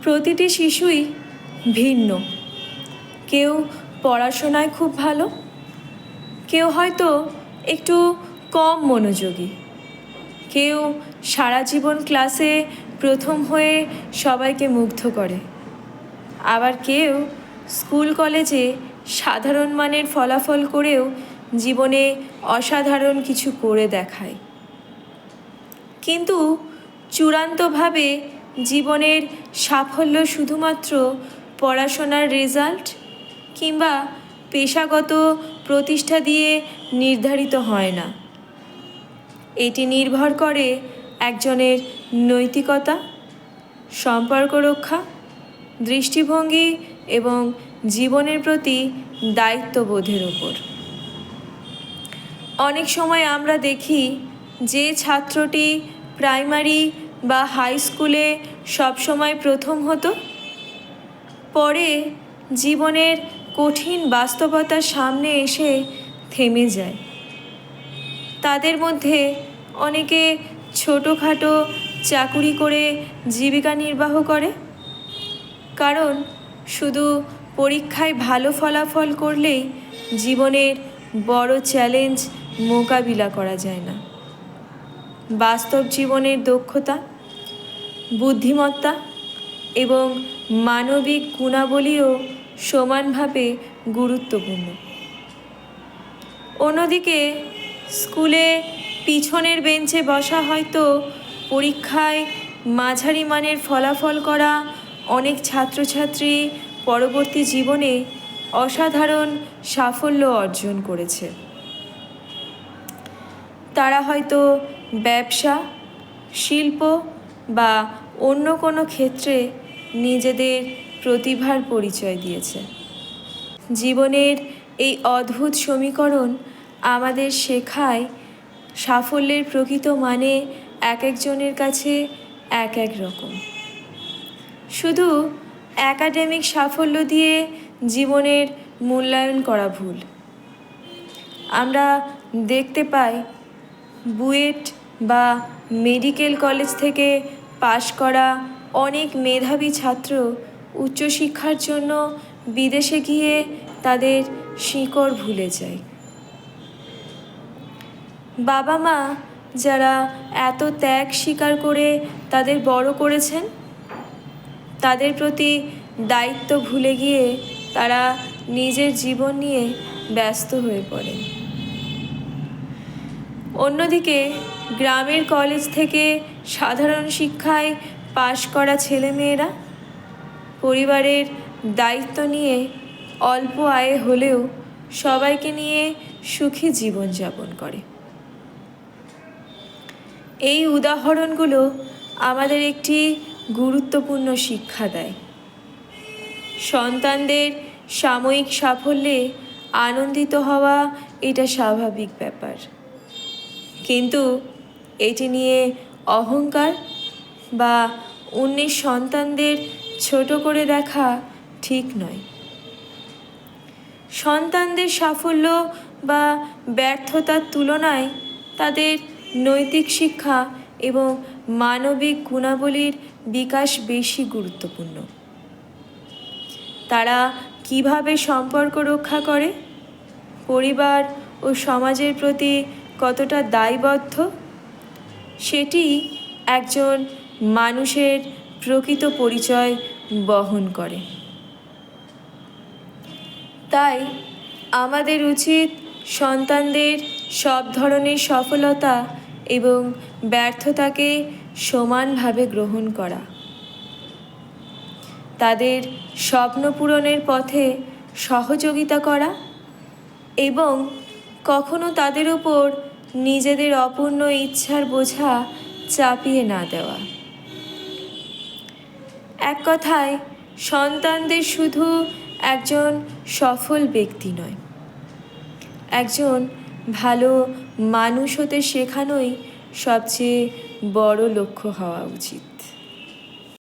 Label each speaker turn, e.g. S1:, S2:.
S1: প্রতিটি শিশুই ভিন্ন। কেউ পড়াশোনায় খুব ভালো, কেউ হয়তো একটু কম মনোযোগী, কেউ সারা জীবন ক্লাসে প্রথম হয়ে সবাইকে মুগ্ধ করে, আবার কেউ স্কুল কলেজে সাধারণ মানের ফলাফল করেও জীবনে অসাধারণ কিছু করে দেখায়। কিন্তু চূড়ান্তভাবে জীবনের সাফল্য শুধুমাত্র পড়াশোনার রেজাল্ট কিংবা পেশাগত প্রতিষ্ঠা দিয়ে নির্ধারিত হয় না। এটি নির্ভর করে একজনের নৈতিকতা, সম্পর্ক রক্ষা, দৃষ্টিভঙ্গি এবং জীবনের প্রতি দায়িত্ববোধের ওপর। অনেক সময় আমরা দেখি যে ছাত্রটি প্রাইমারি বা হাই স্কুলে সবসময় প্রথম হতো, পরে জীবনের কঠিন বাস্তবতার সামনে এসে থেমে যায়। তাদের মধ্যে অনেকে ছোটোখাটো চাকুরি করে জীবিকা নির্বাহ করে, কারণ শুধু পরীক্ষায় ভালো ফলাফল করলেই জীবনের বড় চ্যালেঞ্জ মোকাবিলা করা যায় না। বাস্তব জীবনের দক্ষতা, বুদ্ধিমত্তা এবং মানবিক গুণাবলীও সমানভাবে গুরুত্বপূর্ণ। অন্যদিকে স্কুলে পিছনের বেঞ্চে বসা হয়তো পরীক্ষায় মাঝারি মানের ফলাফল করা অনেক ছাত্রছাত্রী পরবর্তী জীবনে অসাধারণ সাফল্য অর্জন করেছে। তারা হয়তো ব্যবসা, শিল্প বা অন্য কোনো ক্ষেত্রে নিজেদের প্রতিভার পরিচয় দিয়েছে। জীবনের এই অদ্ভুত সমীকরণ আমাদের শেখায় সাফল্যের প্রকৃত মানে এক একজনের কাছে এক এক রকম। শুধু একাডেমিক সাফল্য দিয়ে জীবনের মূল্যায়ন করা ভুল। আমরা দেখতে পাই বুয়েট বা মেডিকেল কলেজ থেকে পাশ করা অনেক মেধাবী ছাত্র উচ্চশিক্ষার জন্য বিদেশে গিয়ে তাদের শিকড় ভুলে যায়। বাবা মা যারা এত ত্যাগ স্বীকার করে তাদের বড় করেছেন, তাদের প্রতি দায়িত্ব ভুলে গিয়ে তারা নিজের জীবন নিয়ে ব্যস্ত হয়ে পড়েন। অন্যদিকে গ্রামের কলেজ থেকে সাধারণ শিক্ষায় পাশ করা ছেলেমেয়েরা পরিবারের দায়িত্ব নিয়ে অল্প আয়ে হলেও সবাইকে নিয়ে সুখী জীবনযাপন করে। এই উদাহরণগুলো আমাদের একটি গুরুত্বপূর্ণ শিক্ষা দেয়। সন্তানদের সাময়িক সাফল্যে আনন্দিত হওয়া এটা স্বাভাবিক ব্যাপার, কিন্তু এটি নিয়ে অহংকার বা অন্যের সন্তানদের ছোট করে দেখা ঠিক নয়। সন্তানদের সাফল্য বা ব্যর্থতার তুলনায় তাদের নৈতিক শিক্ষা এবং মানবিক গুণাবলীর বিকাশ বেশি গুরুত্বপূর্ণ। তারা কিভাবে সম্পর্ক রক্ষা করে, পরিবার ও সমাজের প্রতি কতটা দায়বদ্ধ, সেটি একজন মানুষের প্রকৃত পরিচয় বহন করে। তাই আমাদের উচিত সন্তানদের সব ধরনের সফলতা এবং ব্যর্থতাকে সমানভাবে গ্রহণ করা, তাদের স্বপ্ন পূরণের পথে সহযোগিতা করা এবং কখনো তাদের উপর নিজেদের অপূর্ণ ইচ্ছার বোঝা চাপিয়ে না দেওয়া। এক কথায়, সন্তানদের শুধু একজন সফল ব্যক্তি নয়, একজন ভালো মানুষ হতে শেখানোই সবচেয়ে বড় লক্ষ্য হওয়া উচিত।